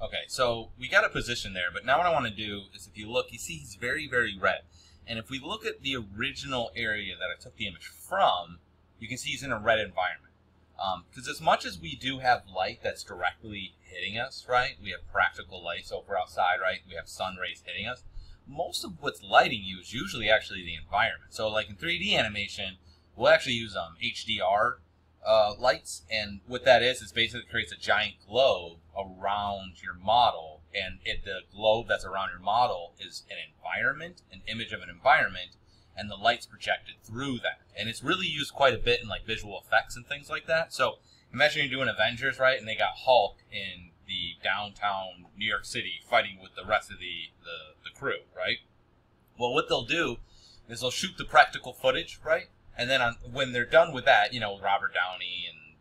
Okay, so we got a position there, but now what I want to do is, if you look, you see he's very, very red. And if we look at the original area that I took the image from, you can see he's in a red environment. Because as much as we do have light that's directly hitting us, right? We have practical light, so if we're outside, right? We have sun rays hitting us. Most of what's lighting you is usually actually the environment. So like in 3D animation, we'll actually use HDR lights, and what that is basically creates a giant globe around your model, and the globe that's around your model is an environment, an image of an environment, and the light's projected through that. And it's really used quite a bit in like visual effects and things like that. So imagine you're doing Avengers, right? And they got Hulk in the downtown New York City fighting with the rest of the crew, right? Well, what they'll do is they'll shoot the practical footage, right? And then when they're done with that, you know, Robert Downey and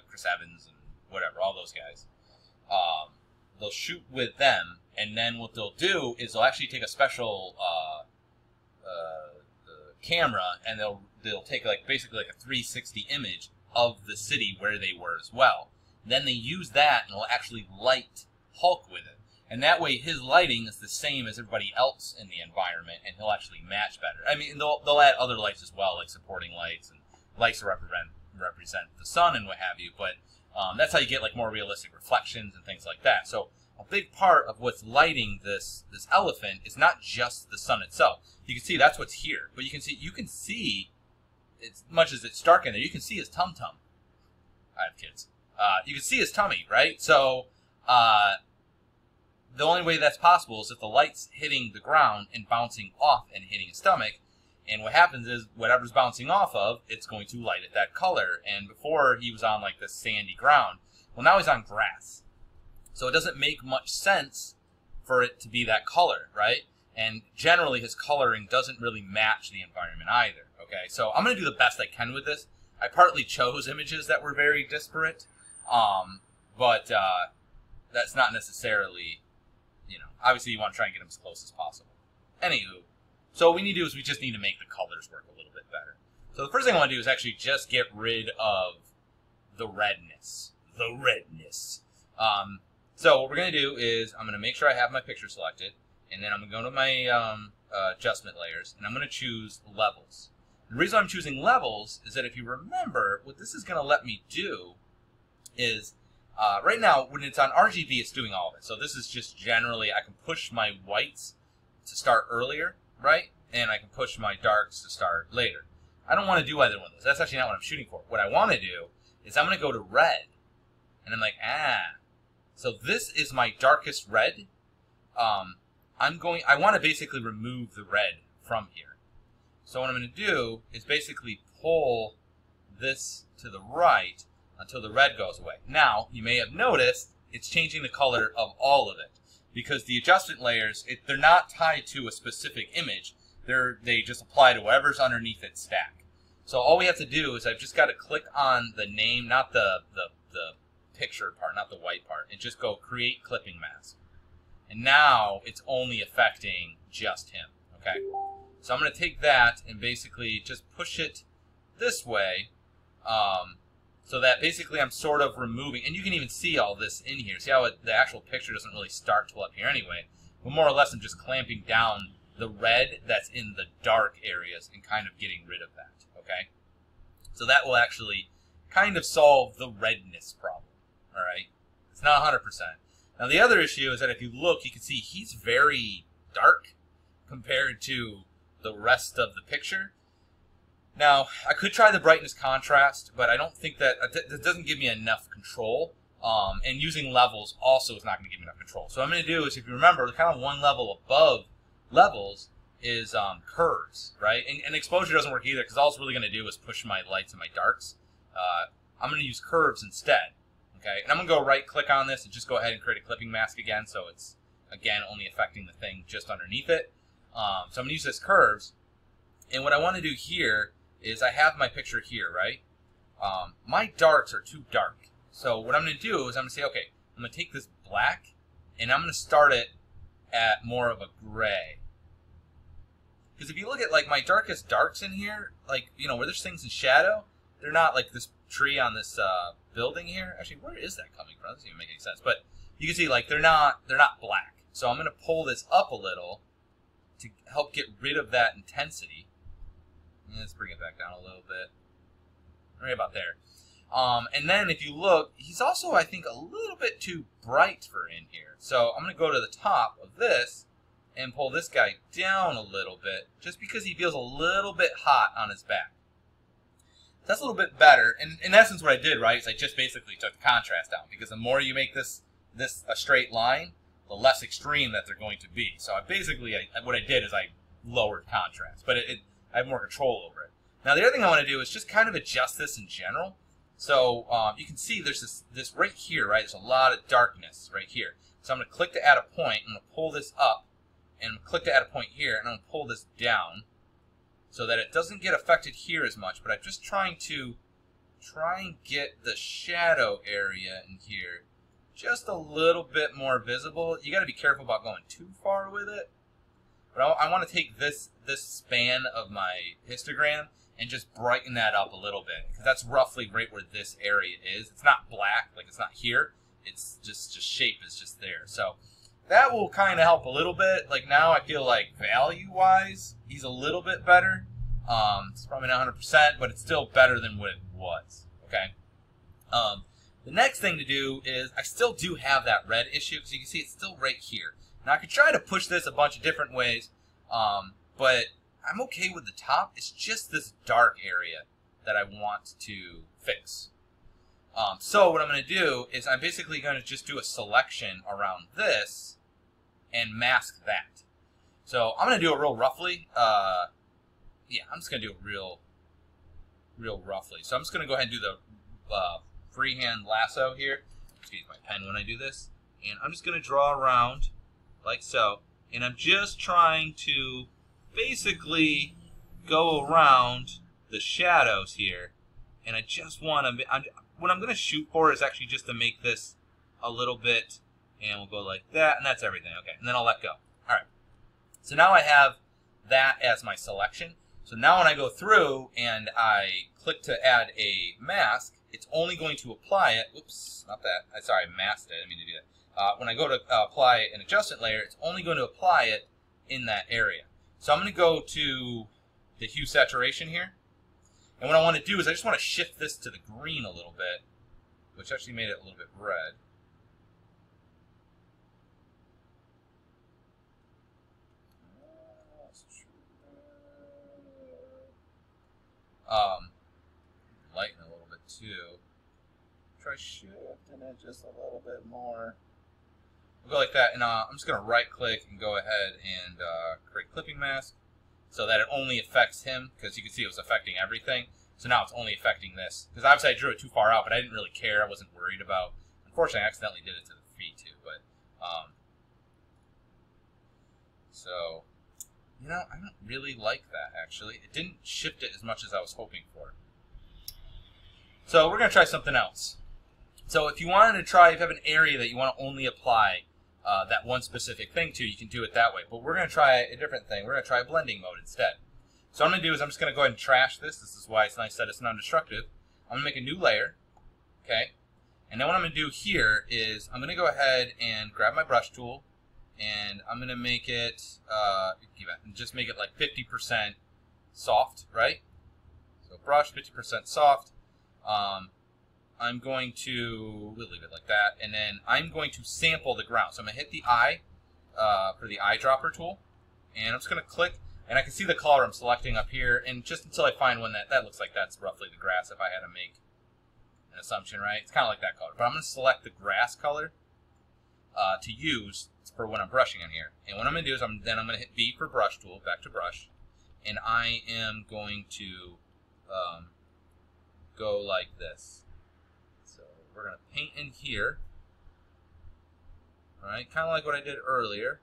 Chris Evans and whatever, all those guys, they'll shoot with them. And then what they'll do is they'll actually take a special camera, and they'll take like basically like a 360 image of the city where they were as well. Then they use that and will actually light Hulk with it. And that way his lighting is the same as everybody else in the environment, and he'll actually match better. I mean, they'll add other lights as well, like supporting lights and lights to represent the sun and what have you. But that's how you get like more realistic reflections and things like that. So a big part of what's lighting this elephant is not just the sun itself. You can see that's what's here, but you can see as much as it's dark in there, you can see his tum-tum. I have kids. You can see his tummy, right? So the only way that's possible is if the light's hitting the ground and bouncing off and hitting his stomach. And what happens is whatever's bouncing off of, it's going to light it that color. And before he was on like this sandy ground. Well, now he's on grass. So it doesn't make much sense for it to be that color, right? And generally his coloring doesn't really match the environment either, okay? So I'm going to do the best I can with this. I partly chose images that were very disparate, but that's not necessarily, you know, obviously you want to try and get them as close as possible. Anywho, so what we need to do is we just need to make the colors work a little bit better. So the first thing I want to do is actually just get rid of the redness. The redness. So what we're going to do is I'm going to make sure I have my picture selected, and then I'm going to go to my adjustment layers, and I'm going to choose levels. The reason I'm choosing levels is that if you remember, what this is going to let me do is, right now, when it's on RGB, it's doing all of it. So this is just generally, I can push my whites to start earlier, right? And I can push my darks to start later. I don't want to do either one of those. That's actually not what I'm shooting for. What I want to do is I'm going to go to red, and I'm like, so this is my darkest red. I want to basically remove the red from here. So what I'm going to do is basically pull this to the right until the red goes away. Now, you may have noticed it's changing the color of all of it, because the adjustment layers, they're not tied to a specific image. They just apply to whatever's underneath its stack. So all we have to do is I've just got to click on the name, not the picture part, not the white part, and just go create clipping mask. And now it's only affecting just him, okay? So I'm going to take that and basically just push it this way, so that basically I'm sort of removing, and you can even see all this in here. See how the actual picture doesn't really start till up here anyway, but more or less I'm just clamping down the red that's in the dark areas and kind of getting rid of that, okay? So that will actually kind of solve the redness problem, all right? It's not 100%. Now the other issue is that if you look, you can see he's very dark compared to the rest of the picture. Now, I could try the brightness contrast, but I don't think that doesn't give me enough control. And using levels also is not going to give me enough control. So what I'm going to do is, if you remember, kind of one level above levels is curves, right? And exposure doesn't work either, because all it's really going to do is push my lights and my darks. I'm going to use curves instead. Okay, and I'm going to go right-click on this and just go ahead and create a clipping mask again, so it's, again, only affecting the thing just underneath it. So I'm going to use this curves, and what I want to do here is I have my picture here, right? My darks are too dark, so what I'm going to do is I'm going to say, okay, I'm going to take this black, and I'm going to start it at more of a gray. Because if you look at, like, my darkest darks in here, like, you know, where there's things in shadow, they're not like this tree on this building here. Actually, where is that coming from? That doesn't even make any sense. But you can see like they're not black. So I'm going to pull this up a little to help get rid of that intensity. Let's bring it back down a little bit. Right about there. And then if you look, he's also, I think, a little bit too bright for in here. So I'm going to go to the top of this and pull this guy down a little bit, just because he feels a little bit hot on his back. That's a little bit better. And in essence, what I did, right, is I just basically took the contrast down, because the more you make this a straight line, the less extreme that they're going to be. So what I did is I lowered contrast, but I have more control over it. Now the other thing I want to do is just kind of adjust this in general. So you can see there's this right here, right? There's a lot of darkness right here. So I'm going to click to add a point. I'm going to pull this up, and click to add a point here, and I'm going to pull this down so that it doesn't get affected here as much. But I'm just trying and get the shadow area in here just a little bit more visible. You got to be careful about going too far with it. But I want to take this span of my histogram and just brighten that up a little bit, because that's roughly right where this area is. It's not black, like it's not here. It's just shape is just there. So that will kind of help a little bit. Like now I feel like value-wise, he's a little bit better. It's probably not 100%, but it's still better than what it was. Okay. The next thing to do is I still do have that red issue, because you can see it's still right here. Now I could try to push this a bunch of different ways, but I'm okay with the top. It's just this dark area that I want to fix. So what I'm going to do is I'm basically going to just do a selection around this and mask that. So I'm going to do it real roughly. Yeah, I'm just going to do it real roughly. So I'm just going to go ahead and do the freehand lasso here. Excuse my pen when I do this. And I'm just going to draw around like so. And I'm just trying to basically go around the shadows here. And I just want to... what I'm going to shoot for is actually just to make this a little bit, and we'll go like that, and that's everything. Okay, and then I'll let go. All right. So now I have that as my selection. So now when I go through and I click to add a mask, it's only going to apply it. Oops, not that. Sorry, I masked it. I didn't mean to do that. When I go to apply an adjustment layer, it's only going to apply it in that area. So I'm going to go to the hue saturation here. And what I want to do is I just want to shift this to the green a little bit, which actually made it a little bit red. Lighten a little bit too. Try shifting it just a little bit more. We'll go like that, and I'm just going to right click and go ahead and create clipping mask, so that it only affects him, because you can see it was affecting everything. So now it's only affecting this. Because obviously I drew it too far out, but I didn't really care. I wasn't worried about. Unfortunately, I accidentally did it to the feet too. But so, you know, I don't really like that actually. It didn't shift it as much as I was hoping for. So we're going to try something else. So if you wanted to try, if you have an area that you want to only apply that one specific thing to, you can do it that way. But we're going to try a different thing. We're going to try blending mode instead. So what I'm going to do is I'm just going to go ahead and trash this. This is why it's nice that it's non-destructive. I'm going to make a new layer. Okay. And then what I'm going to do here is I'm going to go ahead and grab my brush tool, and I'm going to make it, just make it like 50% soft, right? So brush, 50% soft. I'm going to, we'll leave it like that, and then I'm going to sample the ground. So I'm going to hit the eye for the eyedropper tool, and I'm just going to click, and I can see the color I'm selecting up here, and just until I find one that looks like that's roughly the grass, if I had to make an assumption, right? It's kind of like that color. But I'm going to select the grass color to use for when I'm brushing on here. And what I'm going to do is I'm going to hit B for brush tool, back to brush, and I am going to go like this. So we're going to paint in here. All right, kind of like what I did earlier.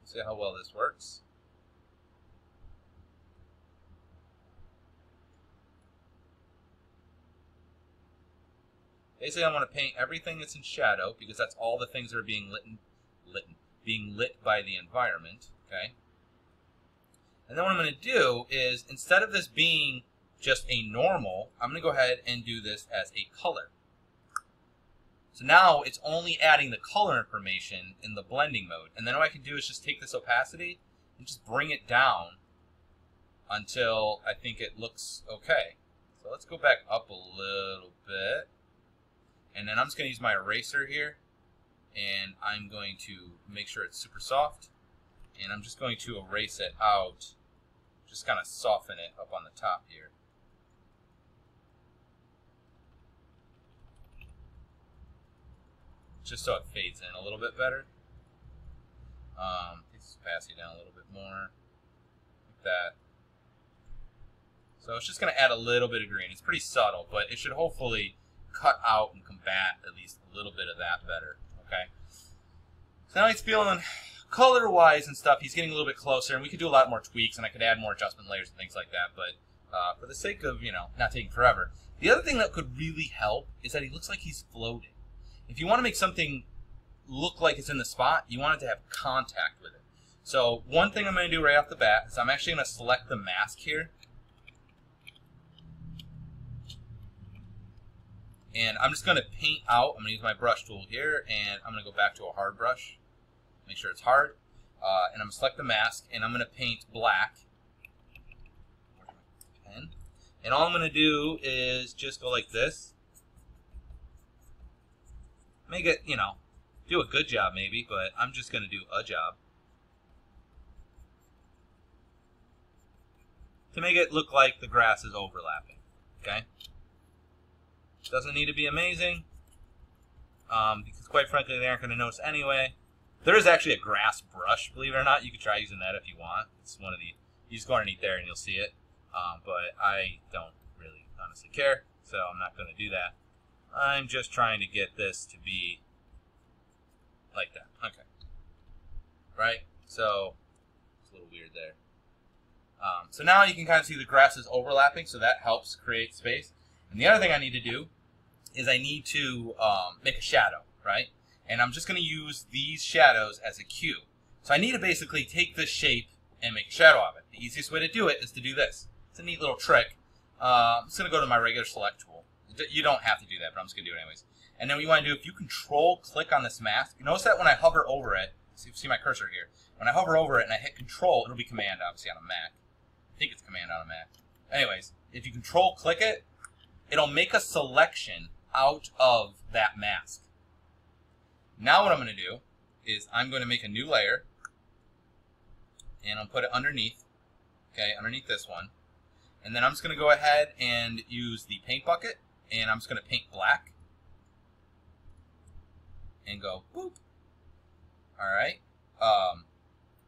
Let's see how well this works. Basically, I want to paint everything that's in shadow, because that's all the things that are being lit by the environment. Okay. And then what I'm going to do is, instead of this being just a normal, I'm going to go ahead and do this as a color. So now it's only adding the color information in the blending mode. And then what I can do is just take this opacity and just bring it down until I think it looks okay. So let's go back up a little bit. And then I'm just going to use my eraser here. And I'm going to make sure it's super soft. And I'm just going to erase it out. Just kind of soften it up on the top here. Just so it fades in a little bit better. Take this opacity down a little bit more. Like that. So it's just going to add a little bit of green. It's pretty subtle, but it should hopefully cut out and combat at least a little bit of that better. Okay. So now he's feeling color-wise and stuff, he's getting a little bit closer, and we could do a lot more tweaks, and I could add more adjustment layers and things like that, but for the sake of, not taking forever. The other thing that could really help is that he looks like he's floating. If you want to make something look like it's in the spot, you want it to have contact with it. So one thing I'm going to do right off the bat is I'm actually going to select the mask here. And I'm just going to paint out. I'm going to use my brush tool here, and I'm going to go back to a hard brush. Make sure it's hard. And I'm going to select the mask, and I'm going to paint black. Where's my pen? And all I'm going to do is just go like this. Make it, do a good job maybe, but I'm just going to do a job. To make it look like the grass is overlapping. Okay? Doesn't need to be amazing, because quite frankly they aren't going to notice anyway. There is actually a grass brush, believe it or not. You could try using that if you want. It's one of the, you just go underneath there and you'll see it. But I don't really honestly care, so I'm not going to do that. I'm just trying to get this to be like that. Okay. Right? So it's a little weird there. So now you can kind of see the grass is overlapping, so that helps create space. And the other thing I need to do is I need to make a shadow, right? And I'm just going to use these shadows as a cue. So I need to basically take this shape and make a shadow of it. The easiest way to do it is to do this. It's a neat little trick. I'm just going to go to my regular select tool. You don't have to do that, but I'm just going to do it anyways. And then what you want to do, if you control-click on this mask, notice that when I hover over it, see my cursor here, when I hover over it and I hit control, it'll be command, obviously, on a Mac. I think it's command on a Mac. Anyways, if you control-click it, it'll make a selection out of that mask. Now what I'm going to do is I'm going to make a new layer, and I'll put it underneath, okay, underneath this one. And then I'm just going to go ahead and use the paint bucket, and I'm just going to paint black. And go, boop. Alright.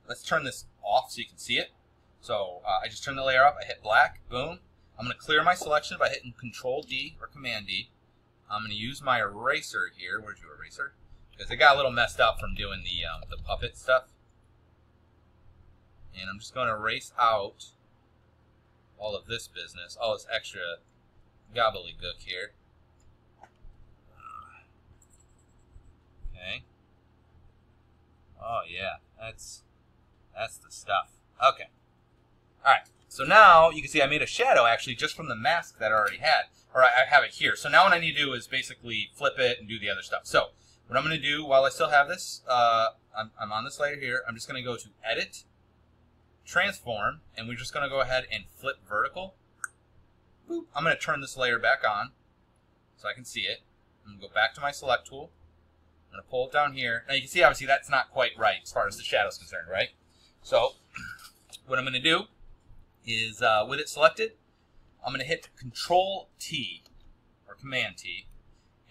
Let's turn this off so you can see it. So I just turn the layer off, I hit black, boom. I'm going to clear my selection by hitting Control-D or Command-D. I'm going to use my eraser here. Where's your eraser? Because it got a little messed up from doing the puppet stuff. And I'm just going to erase out all of this business, all this extra gobbledygook here. Okay. Oh yeah, that's the stuff. Okay. Alright, so now you can see I made a shadow actually just from the mask that I already had. Or I have it here. So now what I need to do is basically flip it and do the other stuff. So what I'm going to do while I still have this, I'm on this layer here. I'm just going to go to Edit, Transform, and we're just going to go ahead and flip vertical. Boop. I'm going to turn this layer back on so I can see it. I'm going to go back to my Select tool. I'm going to pull it down here. Now you can see obviously that's not quite right as far as the shadow is concerned, right? So what I'm going to do is with it selected, I'm going to hit Control-T or Command-T.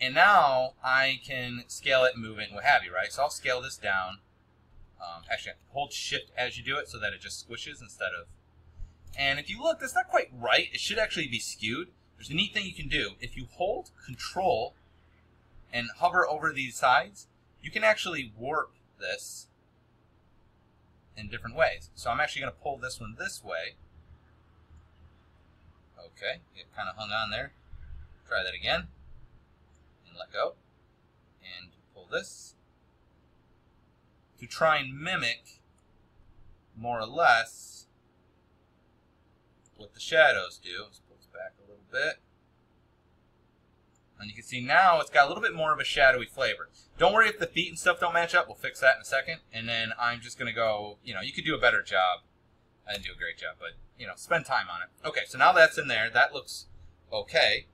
And now I can scale it and move it and what have you, right? So I'll scale this down. Actually, hold Shift as you do it so that it just squishes instead of... And if you look, that's not quite right. It should actually be skewed. There's a neat thing you can do. If you hold Control and hover over these sides, you can actually warp this in different ways. So I'm actually going to pull this one this way. Okay, it kind of hung on there. Try that again. And let go. And pull this. To try and mimic, more or less, what the shadows do. Let's pull this back a little bit. And you can see now it's got a little bit more of a shadowy flavor. Don't worry if the feet and stuff don't match up. We'll fix that in a second. And then I'm just going to go, you know, you could do a better job. I didn't do a great job, but, you know, spend time on it. Okay, so now that's in there. That looks okay.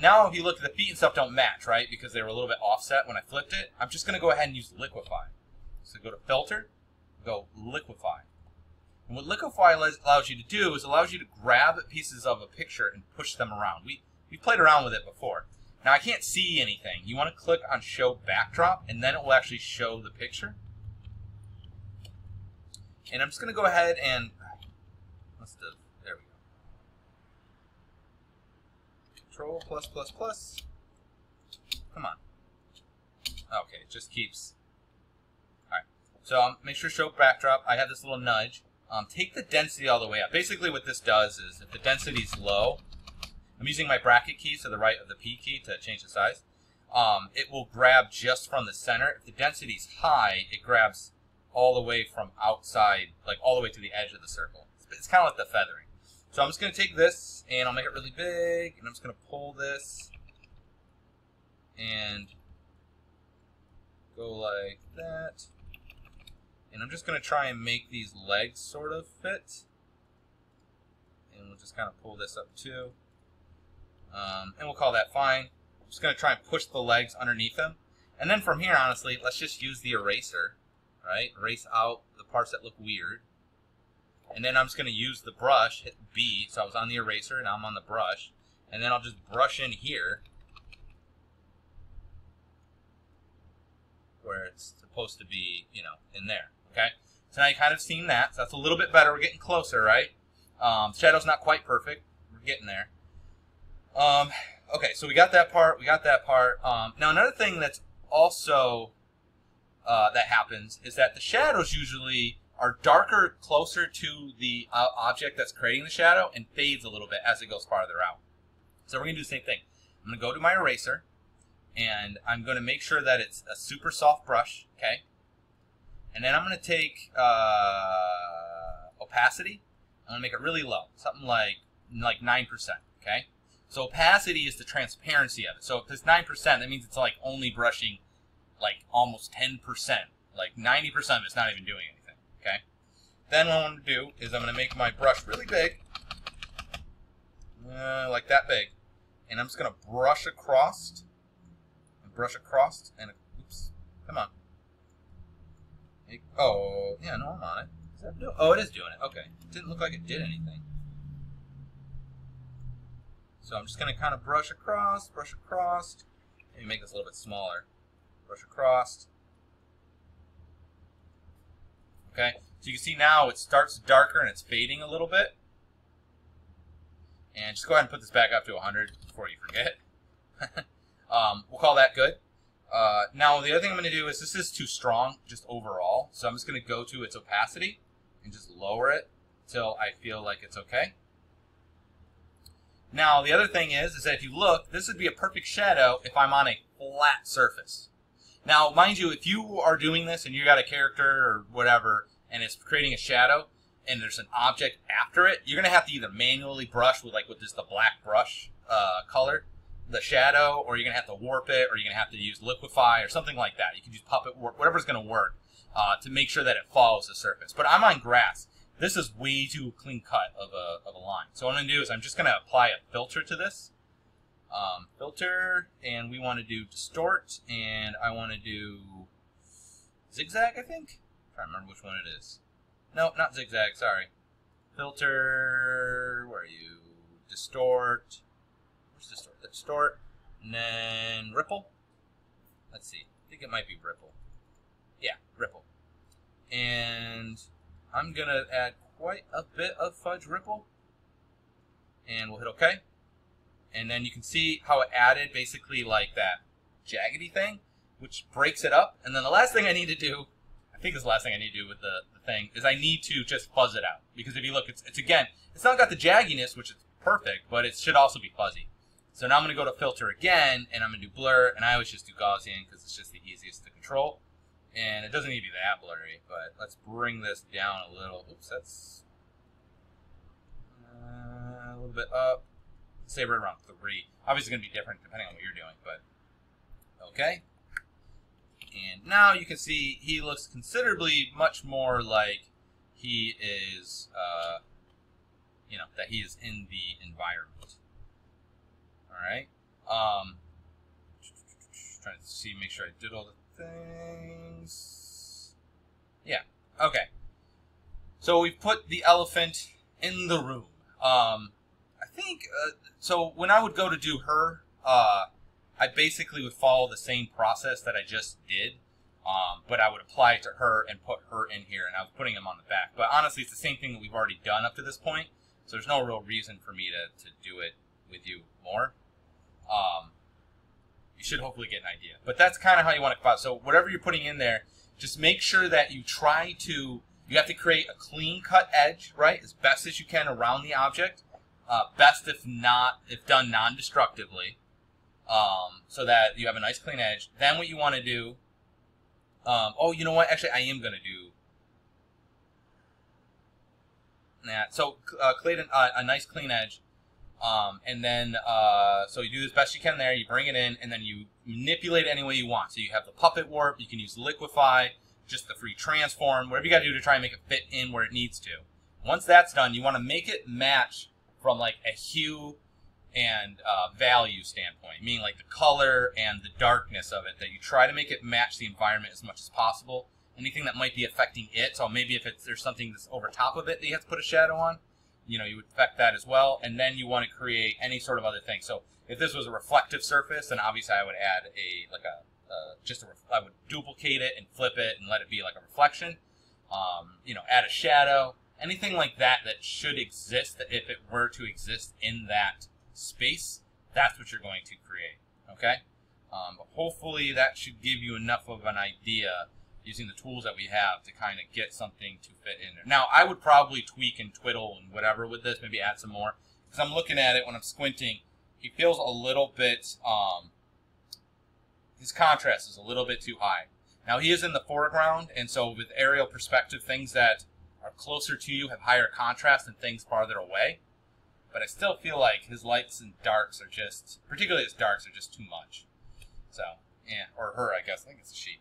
Now if you look at the feet and stuff don't match, right? Because they were a little bit offset when I flipped it. I'm just going to go ahead and use Liquify. So go to Filter, go Liquify. And what Liquify allows you to do is allows you to grab pieces of a picture and push them around. We played around with it before. Now I can't see anything. You want to click on Show Backdrop, and then it will actually show the picture. And I'm just going to go ahead and there we go. Control plus. Come on. Okay, it just keeps. All right. So make sure Show Backdrop. I have this little nudge. Take the density all the way up. Basically, what this does is if the density is low. I'm using my bracket key to the right of the P key to change the size. It will grab just from the center. If the density is high, it grabs all the way from outside, like all the way to the edge of the circle. It's kind of like the feathering. So I'm just going to take this, and I'll make it really big, and I'm just going to pull this, and go like that. And I'm just going to try and make these legs sort of fit. And we'll just kind of pull this up too. And we'll call that fine. I'm just going to try and push the legs underneath them. And then from here, honestly, let's just use the eraser, right? Erase out the parts that look weird. And then I'm just going to use the brush, hit B. So I was on the eraser, now I'm on the brush. And then I'll just brush in here where it's supposed to be, you know, in there, okay? So now you kind of seen that. So that's a little bit better. We're getting closer, right? Shadow's not quite perfect. We're getting there. Okay, so we got that part. Now another thing that's also that happens is that the shadows usually are darker closer to the object that's creating the shadow and fades a little bit as it goes farther out. So we're going to do the same thing. I'm going to go to my eraser, and I'm going to make sure that it's a super soft brush, okay? And then I'm going to take opacity. I'm going to make it really low, something like 9%, okay? So opacity is the transparency of it. So if it's 9%, that means it's like only brushing like almost 10%. Like 90% of it's not even doing anything, okay? Then what I'm going to do is I'm going to make my brush really big, like that big. And I'm just going to brush across, and oops, come on. Oh, yeah, no, I'm on it. Is that doing? Oh, it is doing it. Okay. It didn't look like it did anything. So I'm just going to kind of brush across. Maybe make this a little bit smaller. Brush across. Okay, so you can see now it starts darker and it's fading a little bit. And just go ahead and put this back up to 100 before you forget. We'll call that good. Now the other thing I'm going to do is this is too strong just overall. So I'm just going to go to its opacity and just lower it till I feel like it's okay. Now, the other thing is that if you look, this would be a perfect shadow if I'm on a flat surface. Now, mind you, if you are doing this and you got a character or whatever, and it's creating a shadow, and there's an object after it, you're going to have to either manually brush with just the black brush color, the shadow, or you're going to have to warp it, or you're going to have to use Liquify or something like that. You can use Puppet Warp, whatever's going to work to make sure that it follows the surface. But I'm on grass. This is way too clean cut of a line. So what I'm going to do is I'm just going to apply a filter to this. Filter, and we want to do distort, and I want to do zigzag, I think? I'm trying to remember which one it is. No, not zigzag, sorry. Filter, where are you? Distort. Where's distort? Distort. And then ripple. Let's see. I think it might be ripple. Yeah, ripple. And I'm going to add quite a bit of fudge ripple. And we'll hit OK. And then you can see how it added basically like that jaggedy thing, which breaks it up. And then the last thing I need to do, I think this is the last thing I need to do with the thing, is I need to just fuzz it out. Because if you look, it's again, it's not got the jagginess, which is perfect, but it should also be fuzzy. So now I'm going to go to filter again, and I'm going to do blur, and I always just do Gaussian because it's just the easiest to control. And it doesn't need to be that blurry, but let's bring this down a little. Oops, that's a little bit up. say right around 3. Obviously going to be different depending on what you're doing, but okay. And now you can see he looks considerably much more like he is, you know, that he is in the environment. All right. Trying to see, make sure I did all the things. Yeah. Okay. So we've put the elephant in the room. I think, so when I would go to do her, I basically would follow the same process that I just did, but I would apply it to her and put her in here, and I was putting him on the back. But honestly, it's the same thing that we've already done up to this point, so there's no real reason for me to do it with you more. You should hopefully get an idea. But that's kind of how you want to compose. So whatever you're putting in there, just make sure that you try to, you have to create a clean cut edge, right, as best as you can around the object. Best if done non-destructively, so that you have a nice clean edge. Then what you want to do, oh, you know what, actually I am going to do that. So create a nice clean edge. And then, so you do as best you can there, you bring it in, and then you manipulate it any way you want. So you have the puppet warp, you can use Liquify, just the free transform, whatever you got to do to try and make it fit in where it needs to. Once that's done, you want to make it match from like a hue and value standpoint, meaning like the color and the darkness of it, that you try to make it match the environment as much as possible. Anything that might be affecting it, so maybe if there's something that's over top of it that you have to put a shadow on, you know, you would affect that as well. And then you want to create any sort of other thing. So if this was a reflective surface, then obviously I would add I would duplicate it and flip it and let it be like a reflection. You know, add a shadow, anything like that that should exist, if it were to exist in that space, that's what you're going to create. Okay, but hopefully that should give you enough of an idea using the tools that we have to kind of get something to fit in there. Now, I would probably tweak and twiddle and whatever with this, maybe add some more, because I'm looking at it when I'm squinting. He feels a little bit, his contrast is a little bit too high. Now, he is in the foreground, and so with aerial perspective, things that are closer to you have higher contrast than things farther away. But I still feel like his lights and darks are just, particularly his darks, are just too much. So, yeah, or her, I guess. I think it's a she.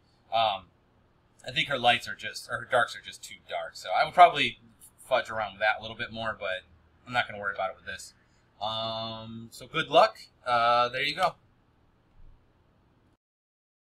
I think her lights are just, or her darks are just too dark. So I would probably fudge around with that a little bit more, but I'm not going to worry about it with this. So good luck. There you go.